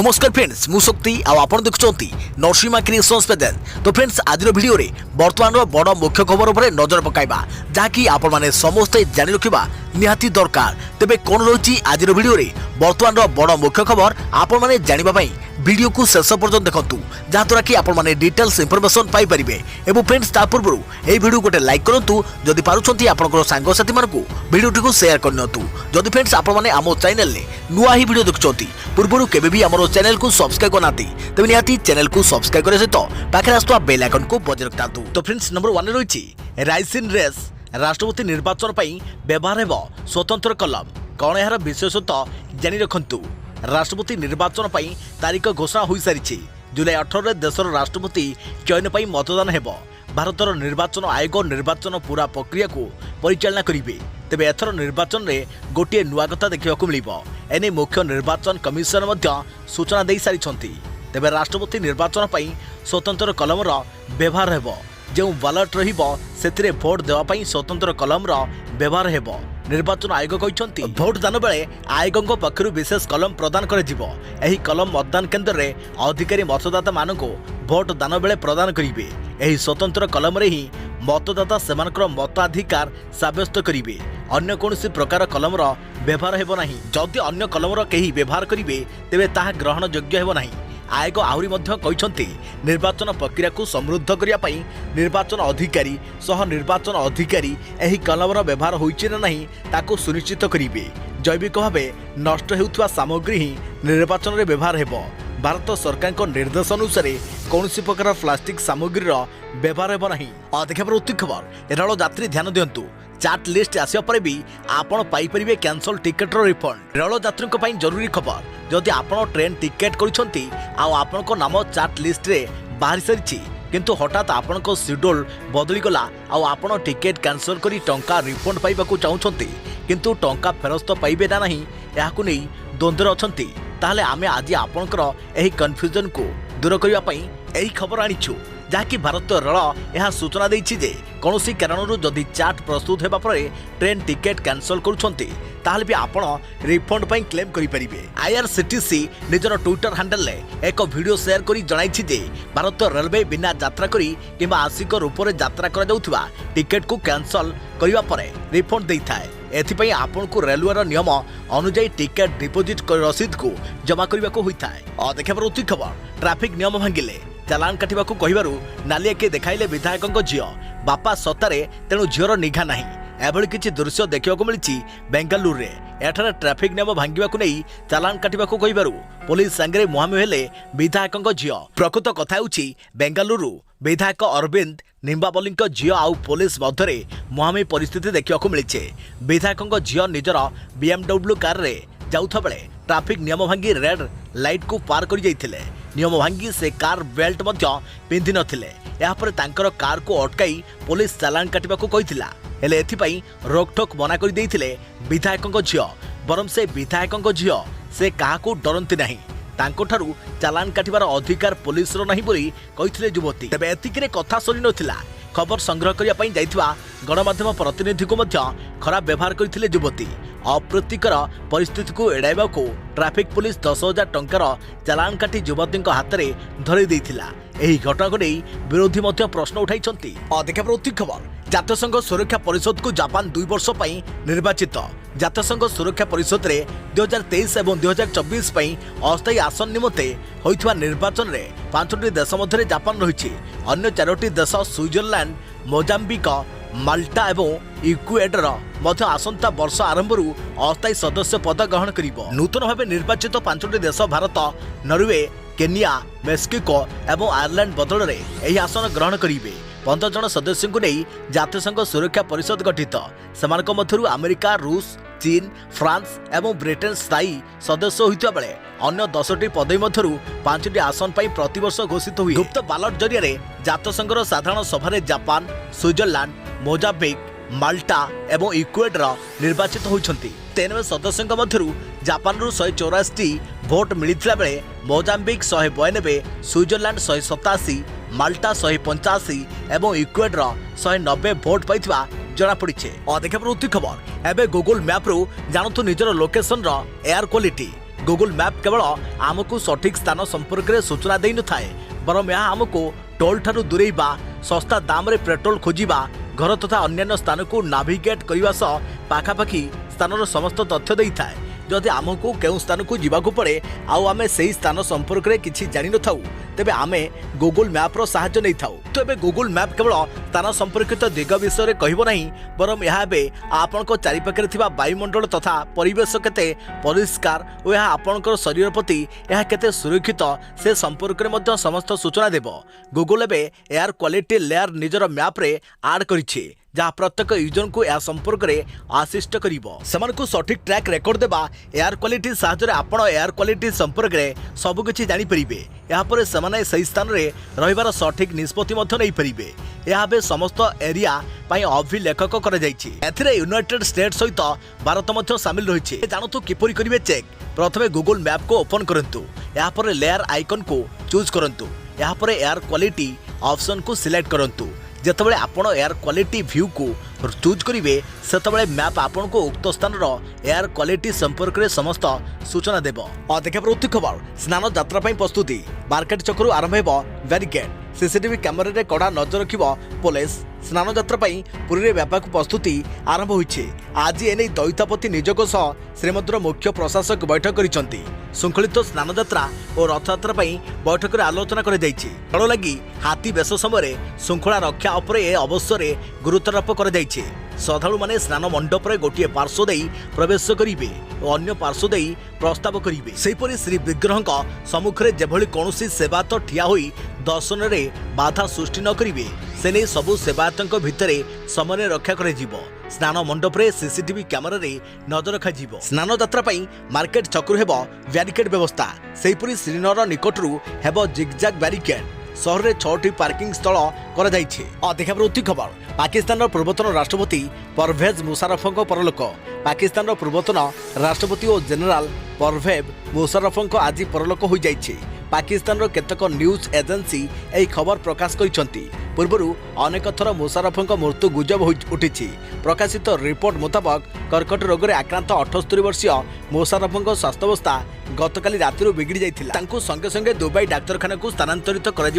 नमस्कार फ्रेंड्स मु शक्ति आपण देखुंती नरसिंहा क्रिएशंस पेज। तो फ्रेंड्स आज वीडियो रे वर्तमान बड़ मुख्य खबर उपर नजर पकाइबा जहाँकि आपण माने समस्ते जानि रखिबा निहाती दरकार। तेबे कोन रही आज वीडियो रे वर्तमान बड़ मुख्य खबर आपण माने जानिबा पई वीडियो को शेष पर्यंत देखंतु जहाँद्वारा कि आपण माने डिटेल्स इंफॉर्मेशन पाई परिबे। एवं फ्रेंड्स ता पूर्व ए वीडियो गोटे लाइक करंतु जदि पारुछंती आपनकर सांग साथी मानकु वीडियो को शेयर करनतु। जदि फ्रेंड्स आपण माने आमो चैनल ले नुआ ही वीडियो देखुछंती पूर्व केबे भी हमरो चैनल को सब्सक्राइब करनाती तबे निहाती चैनल को सब्सक्राइब करे सहित पाखे आस्तुवा बेल आइकन को बजाय रखतातु। तो फ्रेंड्स नंबर 1 रही राइसिन रेस राष्ट्रपति निर्वाचन पई व्यवहार हेबो स्वतंत्र कलम। कौन यार विशेषता जानि रखंतु। राष्ट्रपति निर्वाचन पई तारीख घोषणा होई सारिछि। जुलाई 18 रे देशर राष्ट्रपति चयन पई मतदान हेबो। भारतर निर्वाचन आयोग निर्वाचन पूरा प्रक्रिया को परिचालना करिवे। तेबे एथर निर्वाचन रे गोटे नुआ कथा देखिबा को मिलिबो। एने मुख्य निर्वाचन कमिशन मध्य सूचना देई सारिछंती। तेबे राष्ट्रपति निर्वाचन पई स्वतंत्र कलमर व्यवहार हेबो। जो बैलेट रहिबो सेतिरे भोट देवा पई स्वतंत्र कलमर व्यवहार हेबो। निर्वाचन आयोग कहते भोट दान बेले आयोगों पक्षर विशेष कलम प्रदान कर कलम मतदान केन्द्र में अधिकारी मतदाता मान भोट दान बेले प्रदान करेंगे। यही स्वतंत्र कलम रे ही मतदाता सेमानकर मताधिकार साब्यस्त करेंगे। अन्य कौन प्रकार कलमर व्यवहार हेबो नाही। जदि अन्य कलमर कहीं व्यवहार करेंगे तेबे ताहा ग्रहण योग्य हेबो नाही। आयोग आहरी मध्य कहते निर्वाचन प्रक्रिया को समृद्ध करने पई निर्वाचन अधिकारी सह निर्वाचन अधिकारी एही कलमर व्यवहार होइछि ना नहीं ताको सुनिश्चित करिवे। जैविक भाव नष्ट हेउथवा सामग्री ही निर्वाचन रे व्यवहार हेबो। भारत सरकार को निर्देश अनुसार कौन प्रकार प्लास्टिक सामग्री व्यवहार हेबो नाही। देखा उत्तम खबर रेल यात्री ध्यान दियंतु। चार्ट लिस्ट आसिया पर भी आपण पाई परिबे कैंसल टिकट रो रिफंड। रेल यात्रियों पई जरूरी खबर जदि आपण ट्रेन टिकेट करिसंती आ आपण को नाम चार्ट लिस्ट रे बाहर सारिछि किंतु हठात आपण को शेड्यूल बदली गला आ आपण टिकेट कैंसल करी टंका रिफंड पाइबा को चाहुछंती किंतु टंका फेरस्त पाइबे ना नहीं याकु नै द्वंद्वर अछंती ताहले आमे आज आपणकर एही कन्फ्यूजन को दूर करिया पई एही खबर आनिछु जहाँकि भारतीय रेल यह सूचना देछि जे कौनसी कारणरू जदि चार्ट प्रस्तुत हेबा परे ट्रेन टिकेट कैंसल करूछंती ताहले भी आपण रिफंड पई क्लेम करि परिबे। आईआरसीटीसी निजर ट्विटर हैंडल ले एक वीडियो शेयर करी जणाइछि जे भारतीय रेलवे बिना यात्रा करी किबा आंशिक रूप से यात्रा करा जाउथबा टिकेट को कैंसल करिवा परे रिफंड देइथाय। एथिपई आपण को रेलवे नियम अनुसार टिकेट डिपोजिट रसीद को जमा करने को होता है। देखा उत्तम खबर ट्रैफिक नियम भांगिले चालान काटिबा को कहिबारु नालिया के देखाइले विधायकों झियो बापा सतारे तेणु झीर निघा नहीं। एभली किछि दृश्य देखा मिली बेंगालुरु रे। एठारे ट्रैफिक नियम भांगिबा को नहीं चालान काटिबा को कहिबारु पुलिस संगे मुहांमुही हेले विधायकों झियो। प्रकृत कथा होछि बेंगालुरु विधायक अरविंद निम्बावली झियो आउ पुलिस मध्य मुहांमुही परिस्थिति देखा मिली। विधायकों झियो निजर BMW कार रे जाउथा बेले ट्रैफिक नियम भांगी रेड लाइट को पार कर जाइथिले। नियम भांगी से कार बेल्ट मध्य पिंधि नथिले। यापर तांकर कार को अटकाई पुलिस चालान काटिबा को कहिथिला हेले एथिपई रोकठोक मना कर देइथिले विधायकों झियो। बरम से विधायकों झियो से काहाकू डरंती नहीं तांको ठारू चालान काटिबार अधिकार पुलिस रो नहीं बोली कहिथिले युवती। तबे एतिकरे कथा सरी नथिला। खबर संग्रह करिया पई जाइथिबा गणमाध्यम प्रतिनिधि को मध्य खराब व्यवहार करथिले युवती। अप्रीतिकर परिस्थिति को एड़ाइबा को ट्रैफिक पुलिस 10,000 टंकार चालान काटी युवती हाथ में धरी देइथिला। एही घटना को नहीं विरोधी मध्य प्रश्न उठाइछंती। देखा उत्तम खबर जातीय संघ सुरक्षा परिषद को जापान 2 वर्ष पई निर्वाचित। जातीय संघ सुरक्षा परिषद रे 2023 और 2024 पई अस्थायी आसन निमते होइथवा निर्वाचन रे 5टी देश मध्य जापान रहिछि। अन्य 4टी देश स्विट्जरलैंड मोजाम्बिक माल्टा एवं इक्वेडर मध्य आसंता वर्ष आरंभ अस्थायी सदस्य पद ग्रहण करिबो। नूतन भाव निर्वाचित 5टी देश भारत नॉर्वे केनिया मेक्सिको एवं आयरलैंड बदल में यह आसन ग्रहण करेंगे। 15 जन सदस्यों को नहीं जातीय संघ सुरक्षा परिषद गठित। सेमानक मध्यरु अमेरिका रूस चीन फ्रांस एवं ब्रिटेन स्थायी सदस्य होता बेले अन्य 10टी पदवी मध्यरु 5टी आसन पर प्रतिवर्ष घोषित हुई। गुप्त बालट जरिए जातीय संघर साधारण सभा जापान स्विट्जरलैंड मोजाम्बिक माल्टा एवं इक्वेडर निर्वाचित होइछंती। 93 सदस्यों मध्यरु जापान 184 भोट मिलता बेले मोजाम्बिक 192 स्विट्जरलैंड 187 माल्टा 185 एवं इक्वेडर 190 भोट पाइथिबा जना पड़िछे। देखा उत्तम खबर एबे गूगल मैप रू जानतु निजर लोकेशन रो एयर क्वालिटी गुगल मैप केवल आमको सठिक स्थान संपर्क में सूचना दे न थाए बरम यह आमको टोल ठारू दूरेबा सस्ता दाम रे पेट्रोल खोजिबा घर तथा अन्य स्थान को नाविगेट करने सह पाखापाखि स्थान समस्त तथ्य दे थाए जदि आमको केउ स्थान को जीवाकू पड़े आउ आमे सही स्थान संपर्क में किसी जानि न थाउ तेबे आमे गूगल मैप रो सहायता नै थाउ। तो एबे गूगल मैप केवल स्थान संपर्कित दिग विषय में कहबो नहीं बरम यह आपणको चारिपाखे थिबा वायुमंडल तथा परिवेश केते परिष्कार और यह आपणकर शरीर प्रति यह केते सुरक्षित से संपर्क में मध्य समस्त सूचना देबो। गूगल एबे एयर क्वालिटी लेयर निजर मैप रे ऐड करिछि जहाँ प्रत्येक यूजर को यह संपर्क में आसिस्ट कर सठिक ट्रैक रेकर्ड देवा एयर क्वालिटी साहाय्य आपण एयर क्वालिटी संपर्क में सबकिछि जानि परिबे। यापर से सही स्थान में रहिबार सठिक निष्पत्ति नहीं पारे। यह समस्त एरिया अभिलेखक कर यूनाइटेड स्टेट सहित भारत मध्य सामिल रही। जानतु किपरि करिवे चेक। प्रथमे गूगल मैप को ओपन करंतु यापर लेयर आइकन को चूज करंतु यापर एयर क्वालिटी ऑप्शन को सिलेक्ट करंतु। जेतबेले आपण एयर क्वालिटी व्यू को चूज करेंगे सेतबेले मैप आपण को उक्त स्थान एयर क्वालिटी संपर्क में समस्त सूचना देव। देखा प्रवृत्ति खबर स्नान यात्रा प्रस्तुति मार्केट चक्र आरंभ हो बैरिकेड सीसीटीवी कैमेरा रे कड़ा नजर रखिब पुलिस। स्नान यात्रा पुरी में व्यापक प्रस्तुति आरंभ होइछे। आज एने दैतापति निजोग सह श्रीमंदिर मुख्य प्रशासक बैठक करिसेंती। श्रृंखलित स्नान यात्रा और रथयात्रा बैठक में आलोचना कर दल लगी हाथी बेश समय श्रृंखला रक्षा उपर ए अवसर गुरुत्वारोप कर श्रद्धालु माने स्नान मंडप रे गोटे पार्श्व दे प्रवेश करेंगे और अन्य पार्श्व दे प्रस्ताव करेंगे। सेहीपरि श्री विग्रह सम्मुखें जेभली कौनसी सेवायत ठिया होई दर्शन में बाधा सृष्टि न करेंगे से नहीं सबू सेवायतों भितर समय रक्षा कर स्नान मंडप रे सीसीटीवी कैमेरा रे नजर रखा। स्नान यात्रा मार्केट छकु हेब बैरिकेड व्यवस्था। सेहीपरि श्रीनगर निकटरू हेब जिगजाग बैरिकेड। शहर में 6टी पार्किंग स्थल कर देखा प्रवृत्ति खबर पाकिस्तान पूर्वतन राष्ट्रपति परवेज मुशर्रफ परलोक। पाकिस्तान पूर्वतन राष्ट्रपति और जेनेराल परवेज मुशर्रफ आज परलोक हो जाइए। पाकिस्तान केतक न्यूज एजेंसी यह खबर प्रकाश करिसेंती। पूर्व अनेक थर मुशर्रफ मृत्यु गुजब उठी। प्रकाशित रिपोर्ट मुताबक कर्कट रोग में आक्रांत 78 वर्षीय मुशर्रफ स्वास्थ्यावस्था गतकाली राति बिगड़ी जाइथिला। तांको संगे संगे दुबई डाक्तरखाना को स्थानांतरित कर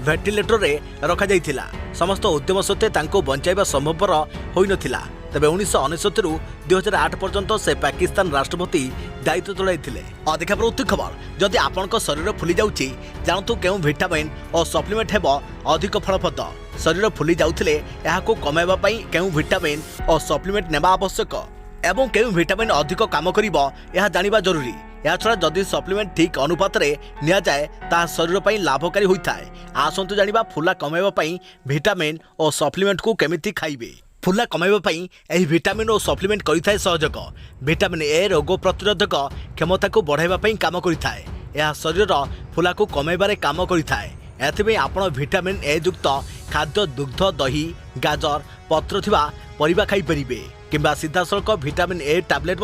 भेंटिलेटर रे रखा जाइथिला। समस्त उद्यम सत्वे तांको बंचाइबा संभवपर होई नथिला। तबे 1969 रु 2008 पर्यंत से पाकिस्तान राष्ट्रपति दायित्व तुलाइथिले। देखा प्रवृत्ति खबर जदि आपनक शरीर फुली जाउची जानतु केउ विटामिन और सप्लीमेंट हेबो अधिक फलप्रद। शरीर फुली जाउथिले याको कमाइबा पई केउ विटामिन और सप्लीमेंट नेबा आवश्यक एवं केउ विटामिन अधिक काम करिवो यह जानिबा जरूरी। या छड़ा जदि सप्लीमेंट ठीक अनुपात रे निया जाए ता शरीर पई लाभकारी होइथाय। आसंतु जानिबा फुला कमाइबा पई विटामिन और सप्लीमेंट को केमिति खाइबे। फुला कमाइबा पई एही विटामिन और सप्लीमेंट करिथाय सहयोग। विटामिन ए रोग प्रतिरोधक क्षमता को बढ़ाइबा पई काम करिथाय। यह शरीर फुला को कमाइबारे काम करिथाय। एथिबे आपण विटामिन ए युक्त खाद्य दुग्ध दही गाजर पत्र थिबा परिबा खाई परिबे किंबा सीधा सड़क विटामिन ए टैबलेट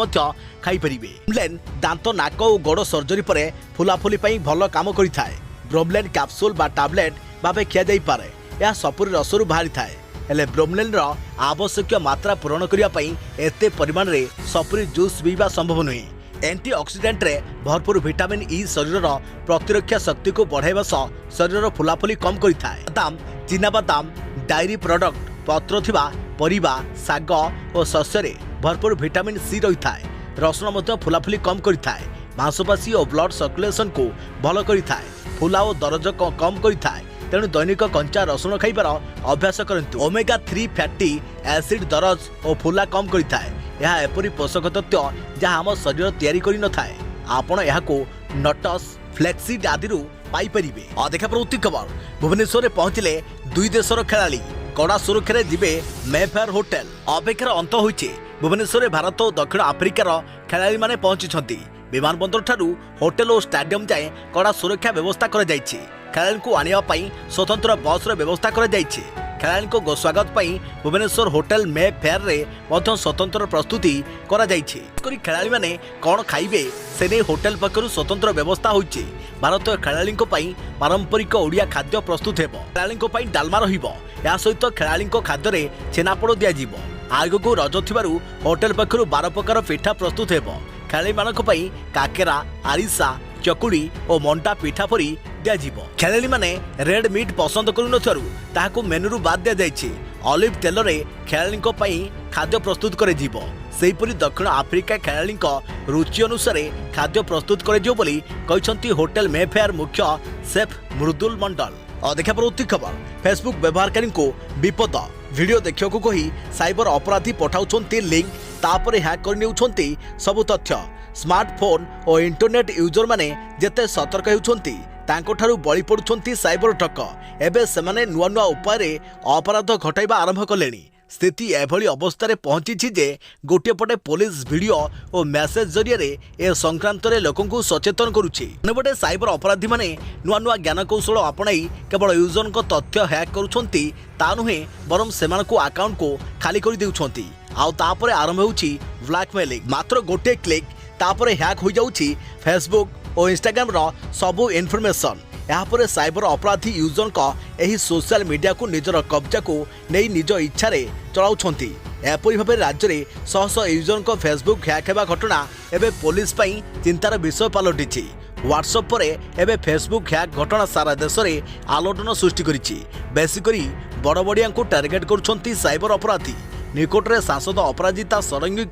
खाई परिबे। ब्रोमलेन दांत नाक और गोड़ सर्जरी परे फुलाफुली पई भल काम करिथाय। ब्रोमलेन कैप्सूल बा टैबलेट भाबे खिया जाई पारे। या सपुरी रसरु बाहरी थाए हेले ब्रोमलेन रो आवश्यक मात्रा पूरण करिया पई एते परिमाण रे सपुरी जूस पीवा संभव नहीं। एंटीऑक्सीडेंट रे भरपूर विटामिन ई शरीर प्रतिरक्षा शक्ति को बढ़ाइबा सह शरीर फुलाफुली कम करिथाय। बादाम चिनाबादाम डायरी प्रोडक्ट पत्र थिबा परिबा साग और शस्य रे भरपूर विटामिन सी रही थाए। रसुण मध्य फुलाफुली कम करिथाय। मांसपेशी और ब्लड सर्कुलेशन को भल करिथाय। फुला और दरज कम करिथाय। तेणु दैनिक कंचा रसुण खाइबार अभ्यास करंतु। ओमेगा 3 फैटी एसिड दरज और फुला कम करिथाय। यह एपरी पोषक तत्व जहाँ आम शरीर तैयारी करि न थाए। आपण याको नट्स फ्लेक्सीड आदि पाई परिबे। देखा प्रवृत्ति खबर भुवनेश्वर में पहुंचले दुई देशर खेलाड़ी कड़ा सुरक्षा जिबे मेफेयर होटेल। अपेक्षार अंत होइछे। भुवनेश्वर भारत और दक्षिण आफ्रिकार खेलाड़ी माने पहुंची। विमानबंदर ठारू होटेल और स्टाडियम जाए कड़ा सुरक्षा व्यवस्था कर जाइछे। खेलाड़ी को आनिबा पई स्वतंत्र बस रे व्यवस्था कर जाइछे। खेलाड़ी को स्वागत पई भुवनेश्वर होटेल मे फेयर रे मध्य स्वतंत्र प्रस्तुति करा जाइछे। खेलाड़ी माने कौन खाइबे से नहीं होटेल पक्षरु स्वतंत्र व्यवस्था होइछे। भारतीय खेलाड़ी पारंपरिक ओडिया खाद्य प्रस्तुत हेबो। खेलाड़ी डालमा रहिबो। या सहित खेलाड़ी खाद्य रे छेनापोड़ दिया जिवो। आगको रज थिबारु होटेल पक्षरु 12 प्रकार पिठा प्रस्तुत हेबो। ଖେଳାଳିମାନଙ୍କ ପାଇଁ କାକେରା ଆରିସା ଚକୁଳି ଓ ମଣ୍ଟା ପିଠା ପରି ଦିଆଯିବ। ଖେଳାଳିମାନେ ରେଡ୍ ମିଟ୍ ପସନ୍ଦ କରୁନଥିବାରୁ ତାହାକୁ ମେନୁରୁ ବାଦ୍ ଦିଆଯାଇଛି। ଅଲିଭ୍ ତେଲରେ ଖେଳାଳିଙ୍କ ପାଇଁ ଖାଦ୍ୟ ପ୍ରସ୍ତୁତ କରାଯିବ। ସେହିପରି ଦକ୍ଷିଣ ଆଫ୍ରିକା ଖେଳାଳିଙ୍କ ରୁଚି ଅନୁସାରେ ଖାଦ୍ୟ ପ୍ରସ୍ତୁତ କରାଯିବ ବୋଲି କହିଛନ୍ତି ହୋଟେଲ ମେଫେୟାର ମୁଖ୍ୟ ସେଫ୍ ମୃଦୁଲ ମଣ୍ଡଳ। देखा परोक्ति खबर फेसबुक व्यवहारकारी को विपद वीडियो देखा कही साइबर अपराधी पठाउछन्ती लिंक तापर हैक करने सबु तथ्य। स्मार्टफोन और इंटरनेट यूजर माने जेते सतर्क होउछन्ती तांकोठारु बळी पडुछन्ती साइबर ठक। एबे सेमाने नुआ नुआ उपाय अपराध घटाइबा आरंभ कलेनी। स्थिति एभली अवस्था पहुंची जे गोटे पटे पुलिस वीडियो और मेसेज जरिए ए संक्रांत लोक सचेतन करुछि। अन्यपटे साइबर अपराधी माने नुआ नुआ ज्ञान कौशल आपणाई केवल यूजर तथ्य हैक करुछन्ती ता नुहे बरम सेमानकु अकाउंट को खाली कर देउछन्ती। आउ तापरे आरंभ होउछि ब्लैकमेलिंग। मात्र गोटे क्लिक तापरे हैक हो जाउछि फेसबुक और इंस्टाग्राम रो सबु इन्फॉर्मेशन। यापर साइबर अपराधी यूजर का एही सोशल मीडिया को निजर कब्जा को नहीं निज इच्छा चलाउछन्ती। एपरी भाव राज्य में शह शह यूजर को फेसबुक हैक हेबा घटना एबे पुलिस पई चिंतार विषय पलटिछि। व्हाट्सएप पर एबे फेसबुक हैक घटना सारा देश में आलोड़न सृष्टि करिछि। बेसिकरी बड़ बड़िया को टार्गेट करुछन्ती साइबर अपराधी। निकटरे सांसद Aparajita Sarangi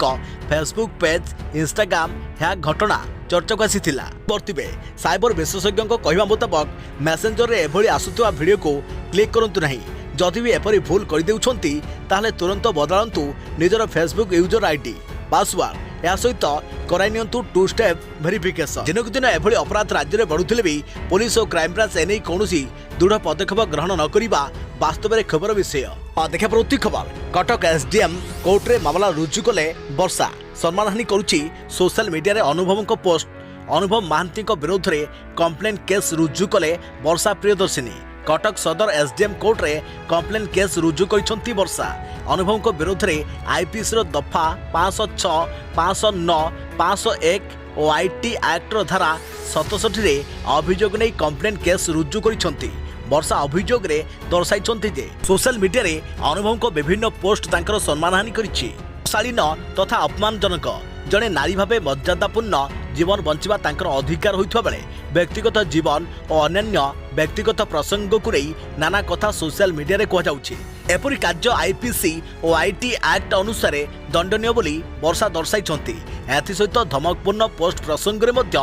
Facebook page Instagram hack घटना चर्चा को आसीथिला। बर्तिबे साइबर विशेषज्ञ कहवा मुताबक मेसेंजर रे एभली आसुवा वीडियो को क्लिक करंतु नहीं। जदि भी एपरी भूल कर देउछन्ती ताहले तुरंत बदलांतु निजर फेसबुक यूजर आईडी पासवर्ड या सहित कराई नियंतु 2 स्टेप वेरिफिकेशन। दिनकु दिन एभली अपराध राज्य में बढ़ुथिले भी पुलिस और क्राइम ब्रांच एने कौनसी दृढ़ पदक्षेप ग्रहण न करिबा वास्तव में खबर विषय। देखा प्रवृत्ति खबर कटक एसडीएम कोर्ट रे मामला रुजु कले वर्षा। सम्मानहानि करुछि सोशल मीडिया रे अनुभव को पोस्ट। अनुभव महांती विरोध में कंप्लेन केस रुजु कले वर्षा प्रियदर्शिनी। कटक सदर एसडीएम कोर्ट रे कंप्लेन केस रुजु करिसंती वर्षा। अनुभव को विरोध में आईपीसी रो दफा 506, 509, 501 और आईटी एक्ट रो धारा 67 रे अभियोग नहीं कंप्लेन केस रुजु करिसंती। वर्षा अभियोग रे दर्शाइछन्ती जे सोशल मीडिया रे अनुभव को विभिन्न पोस्ट तांकर सम्मानहानि करिछि। शालीन तथा अपमानजनक जड़े नारी भावे मर्यादापूर्ण जीवन बंचिबा तांकर अधिकार होइथबा बेले व्यक्तिगत जीवन और अन्य व्यक्तिगत प्रसंग को नहीं नाना कथा सोशल मीडिया रे कह जाउछि। एपरि कार्य आईपीसी और आईटी एक्ट अनुसार दंडनीय बोली वर्षा दर्शाइछन्ती। एथि सहित धमकपूर्ण पोस्ट प्रसंग रे मध्य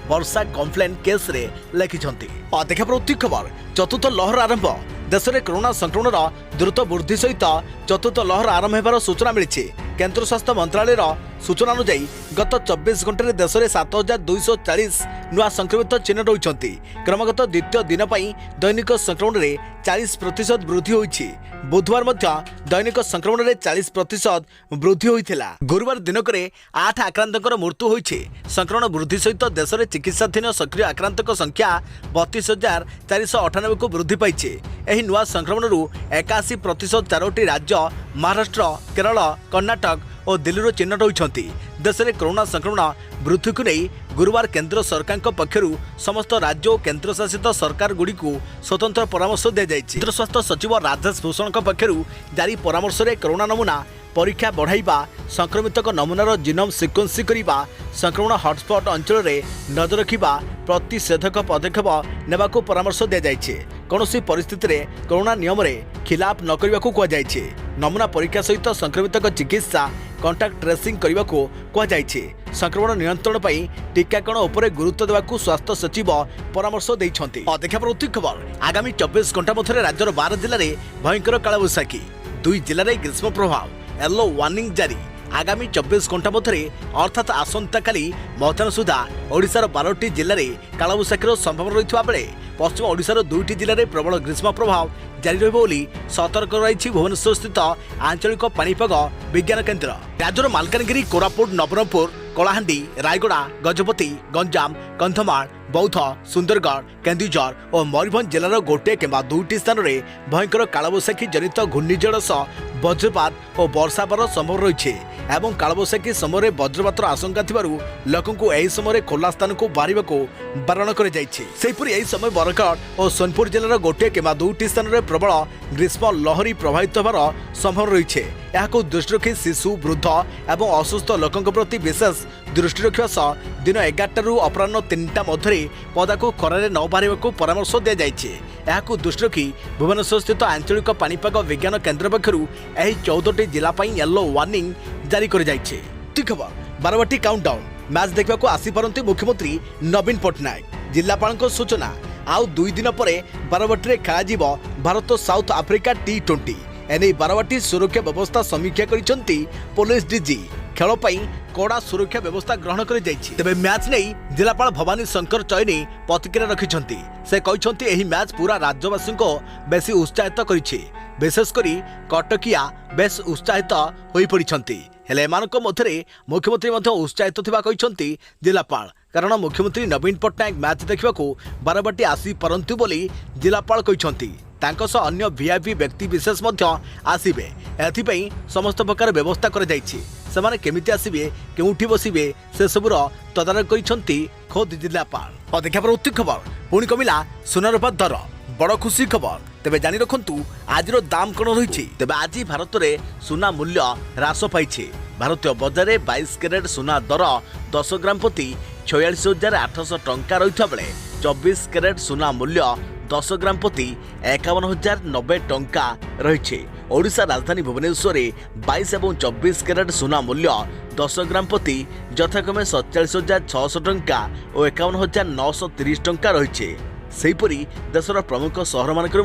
वर्षा कंप्लेन केस रे लिखिछन्ती। देखा प्रवृत्ति खबर चतुर्थ लहर आरंभ। देश में कोरोना संक्रमण द्रुत वृद्धि सहित चतुर्थ लहर आरंभ होबार सूचना मिली। केंद्र स्वास्थ्य मंत्रालय सूचना अनुसार गत 24 घंटे देश में 7240 नुआ संक्रमित चिन्ह होती। क्रमगत द्वितीय दिन पर दैनिक संक्रमण में 40% वृद्धि होती। बुधवार दैनिक संक्रमण में 40% वृद्धि होता। गुरुवार दिनक 8 आक्रांतक मृत्यु होती। संक्रमण वृद्धि सहित देश में चिकित्साधीन सक्रिय आक्रांतक संख्या 32,498 को वृद्धि पाई। एही नुआ संक्रमण 81% 4टी राज्य महाराष्ट्र, केरल, कर्णाटक और दिल्ली चिन्हट होती। देश में कोरोना संक्रमण वृद्धि को नहीं गुरुवार केंद्र सरकार पक्षर समस्त राज्य और केंद्र शासित सरकार गुड़ी को स्वतंत्र परामर्श दी जाए। केंद्र स्वास्थ्य सचिव राजेश भूषण पक्षर जारी परामर्श में कोरोना नमूना परीक्षा बढ़ाइबा, संक्रमित नमूनार जीनोम सिक्वेन्सिंग करिबा, संक्रमण हॉटस्पॉट अंचल में नजर रखिबा, प्रतिषेधक पदक्षेप नेबाकू परामर्श दी जाए। कौनसी परिस्थिति रे कोरोना नियम रे खिलाफ न करने को कहुई। नमूना परीक्षा सहित संक्रमित चिकित्सा कॉन्टैक्ट ट्रेसिंग करने को कहुई। संक्रमण नियंत्रण पर टीकाकरण उपर गुरुत्व देवाकू स्वास्थ्य सचिव परामर्श देइछन्ती। देखा प्रवृत्ति खबर आगामी 24 घंटा मध्य राज्यर 12 जिले में भयंकर कालबैशाखी। 2 जिले में ग्रीष्म प्रभाव येलो वार्निंग जारी। आगामी 24 घंटा मध्य अर्थात आसंता काली मध्याह्न सुधा ओडिशार 12टी जिले में कालबैशाखीर संभावना रही बेले पश्चिम ओडिशार 2टी जिले में प्रबल ग्रीष्म प्रभाव जारी रही सतर्क रही भुवनेश्वर स्थित आंचलिक पाणीपाग विज्ञान केन्द्र। राज्यर मालकानगिरी, कोरापुट, नवरंगपुर, कलाहांडी, रायगड़ा, गजपति, गंजाम, कंधमाल, बौद्ध, सुंदरगढ़, केन्दुझर और मयूरभंज जिलार गोटे किंवा 2टी स्थान में भयंकर कालबैशाखी जनित घूर्णिझड़ सह वज्रपात और वर्षा होबार संभव रही। एवं कालबैशाखी समय वज्रपातर आशंका थिबारु लोकों को यही समय खोला स्थान को बाहर को बारण कर यही समय बरगढ़ और सोनपुर जिलार गोटे किंवा 2टी स्थान में प्रबल ग्रीष्म लहरी प्रभावित होबार संभव रही। यहाँ दृष्टि रखी शिशु वृद्ध और असुस्थ लोकों प्रति विशेष दृष्टि रखा सह दिन 11 अपराह 3टा मध्य पदा को खरारे न बाहर परामर्श दी जाए। यहाँ दृष्टि रखी भुवनेश्वर स्थित आंचलिक पाणीपाग विज्ञान केन्द्र पक्षर 14टी जिला येलो वार्निंग जारी कर खबर। बारवाटी काउंटडाउन मैच देखा आसीपारती मुख्यमंत्री नवीन पट्टनायक। जिलापाल सूचना आउ 2 दिन पर बारवाटी खेल भारत साउथ आफ्रिका T20 एने बारवाटी सुरक्षा व्यवस्था समीक्षा करिसेंती पुलिस डीजी। खेल कड़ा सुरक्षा व्यवस्था ग्रहण कर तेबे मैच नहीं जिलापाल भवानी शंकर चयनी प्रतिक्रिया रखिछंती। से कहछंती एही मैच पूरा राज्यवासी को बेसी उत्साहित करिछि। विशेषकर कटकिया बेस उत्साहित होई पड़िछंती। हेले एमानक मध्यरे मुख्यमंत्री मध्य उत्साहित थिबा कहछंती जिलापाल। कारण मुख्यमंत्री नवीन पट्टनायक मैच देखा बारवाटी आसी परंतु बोली जिलापाल कहछंती। तांको सह अन्य वीआईपी व्यक्ति विशेष मध्य आसीबे। एथिपई समस्त प्रकार व्यवस्था कर जाइछि। सेमाने केमिति आसीबे केउठी बसिबे से सबुर तदारक करिसंती खोद जिलापाल। देखा पर उत्तिक खबर पुणी कमिला सोनार दर बड़ खुशी खबर। तेबे जानि रखंतु आजिरो दाम कोन रहिछि। तेबे आज भारत रे सोना मूल्य ह्रास पाइछि। भारतीय बजार में 22 कैरेट सोना दर 10 ग्राम प्रति 46,800 टंका रहिथा बेले 24 कैरेट सोना मूल्य 10 ग्राम प्रति 51,090 टंका रही। ओडिशा राजधानी भुवनेश्वर में 22 और 24 कैरेट सोना मूल्य 10 ग्राम प्रति यथाक्रमे 47,600 टंका और 51,930 टंका रही। सेहीपरि देशर प्रमुख सहर मानक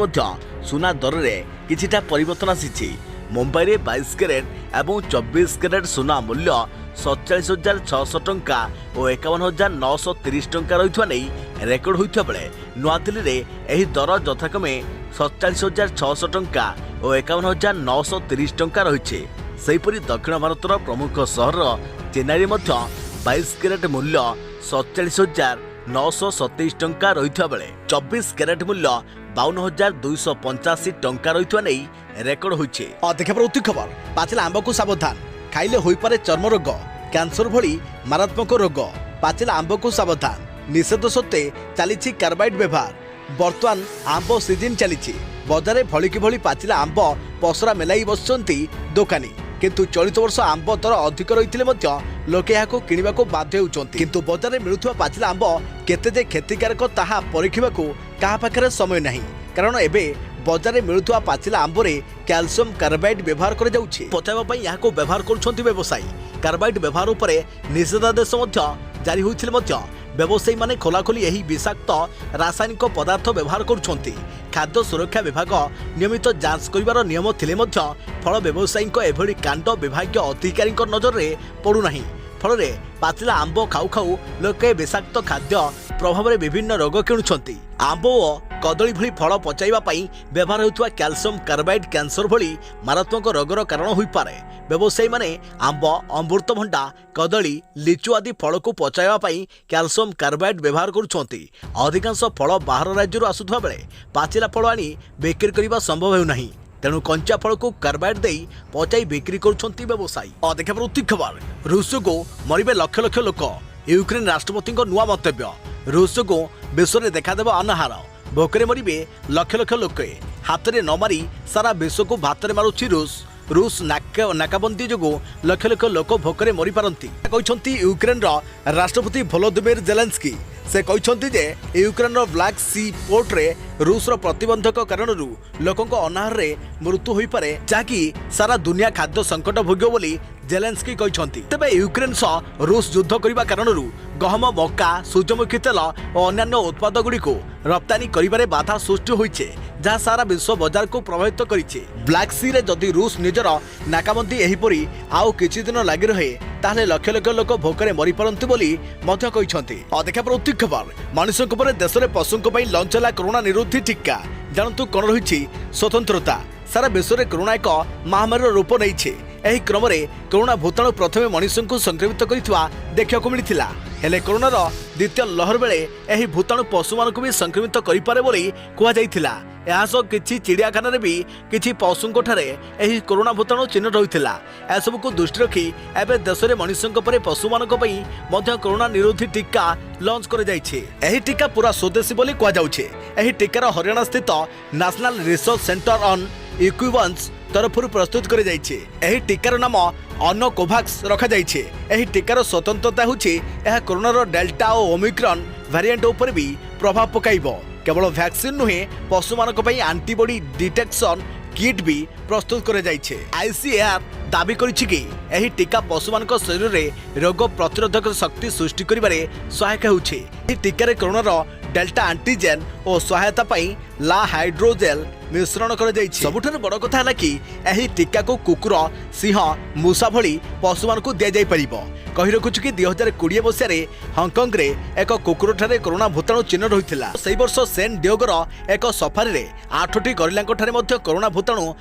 सोना दर में किछिटा परिवर्तन आसी। मुंबई में 22 कैरेट और 24 कैरेट सोना मूल्य 47,600 टंका और 51,930 टंका रही रेकर्ड होता बेले नुआदिल्ली में यह दर यथाक्रमे 47,600 टंका और 51,930 टंका रही। सेहीपरि दक्षिण भारतर प्रमुख सहर चेन्नई में 22 कैरेट मूल्य 47,927 टंका रही बेले 24 कैरेट मूल्य 52,285 टंका रही रेकर्ड होइछे। देखा पर खबर पाचिला आंब को सावधान खाइले होई पारे चर्म रोग कैंसर भली मारात्मक रोग। पाचिला आंब को सावधान निषेध सत्वे चली कार्बाइड व्यवहार। बर्तमान आंब सीजन चली बजार भलिकी भली पाचिला आंब पसरा मेलाई बसचंती दोकानी। किंतु चलित वर्ष आंब दर अधिक रही लोके यहाँ किणवा बाध्य होउचंती। किंतु बजार में मिलुवा पाचिला आंब केते जे क्षतिकारक ताहा परीखिबा क्या पाखरे समय नहीं। कारण एबे बजार में मिलुवा पाचिला आंब रे कैल्शियम कार्बाइड व्यवहार कर जाउछि। पचाइबा यहाँ व्यवहार करुछंती व्यवसायी। कार्बाइड व्यवहार उपरे निषेधादेश जारी होइथिले व्यवसायी माने खोलाखोली यही विषाक्त रासायनिक पदार्थ व्यवहार करुछंती। खाद्य सुरक्षा विभाग नियमित जांच करिवार नियम थिले फल व्यवसायी एभली कांड विभागीय अधिकारी नजर में पड़ुना। फल पाचिला आंब खाऊ खाऊ लोके विषाक्त खाद्य प्रभाव में विभिन्न रोग किणुछंती। आंब और कदली भली फल पचाइबा पई व्यवहार होउथुवा कैल्शियम कार्बाइड कैंसर भली मारात्मक रोगर कारण होई पारे। व्यवसायी माने आंब अमृतभंडा कदली लिचु आदि फल को पचाइबा पई कैल्शियम कार्बाइड व्यवहार करुछंती। अधिकांश फल बाहर राज्य आसुथुवा बेले पाचिला फल आनी बिक्री करबा संभव हेउ नाही। तेणु कंचा फल को कार्बाइड दे पचाई बिक्री करुछंती व्यवसायी। देखा पर खबर रूस को मरिबे लक्ष लक्ष लोक। यूक्रेन राष्ट्रपति नुआ मंतव्य। रूस को विश्व में देखादेव अनाहार भोकरे मरिबे लक्ष लक्ष लोक। हाथ में न मारी सारा विश्व को भाତରେ मारुछि रूस। रूस नाकाबंदी जो लक्ष लक्ष लोक भोकरे मरी पारती कहते यूक्रेन राष्ट्रपति वोलोदिमिर जेलेंस्की। से कहते जे यूक्रेन ब्लैक सी पोर्ट रे रूस प्रतिबंधक कारण लोकों अनाहार रे मृत्यु हो पारे जहाँकि सारा दुनिया खाद्य संकट भोग्य बोली जेलेंस्की कहते। तेबे यूक्रेन सह रूस युद्ध करने कारण गहम मक्का सूर्यमुखी तेल और अन्य उत्पाद गुड़ी को रप्तानी करिबारे बाधा सृष्टि होइछे जहाँ सारा विश्व बाजार को प्रभावित करिछे। ब्लैक सी रे जदि रूस निजर नाकाबंदी एहिपरि आउ किछि दिन लागि रहे ताहले लक्ष लक्ष लोक भोकरे मरी पारंती बोली मध्य कहिसंती। देखा पर खबर मनुष्यक पर देश में पशुक पई लंच होला कोरोना निरोधी टीका। जानतु कोन रहिछि स्वतंत्रता। सारा विश्व में कोरोना एक महामारी रूप नहीं। एही क्रम में कोरोना भूताणु प्रथमे मनुष्य को संक्रमित करिथिबा देखिବାକୁ मिलिथिला। हेले कोरोनार द्वितीय लहर बेले एही भूताणु पशु मानक भी संक्रमित करि पारे बोली कुआ जाइथिला। एहासो किछि चिड़ियाखाना रे भी किछि पशुंक ठारे एही कोरोना भूताणु चिन्ह रहिथिला। एसबु को दृष्टि रखी एबे देश में मनुष्यक परे पशु मानक पई मध्य कोरोना निरोधी टीका लॉन्च कर जाइछे। एही टीका पूरा स्वदेशी बोली कुआ जाउछे। एही टीकार हरियाणा स्थित national research centre on equivalence तरफ प्रस्तुत कर टीकार नाम अनो कोभाक्स रखा जाइए। टीकार स्वतंत्रता होची कोरोनार डेल्टा और ओमिक्रॉन वेरिएंट उपर भी प्रभाव पकाइब। केवल वैक्सीन नुहे पशु मानक पई एंटीबॉडी डिटेक्शन किट भी प्रस्तुत कर आईसीएआर दाबी करिछि कि एही टीका पशु मानक शरीर में रोग प्रतिरोधक शक्ति सृष्टि करिबारे सहायक होउछि। टीकार कोरोनार डेल्टा एंटीजेन और सहायता पाई ला हाइड्रोजेल मिश्रण कर सबुठार बड़ कथा है कि एही टीका को कुकुर सिंह मूषा भली पशु मान दि जाई परिबो। कहि रखुछु कि 2020 मसीह हांगकांग रे एक कुकुर ठारे कोरोना भूताणु चिन्ह रही। से वर्ष सेन डियोगर एक सफारी रे 8टी गरिला कोरोना भूताणु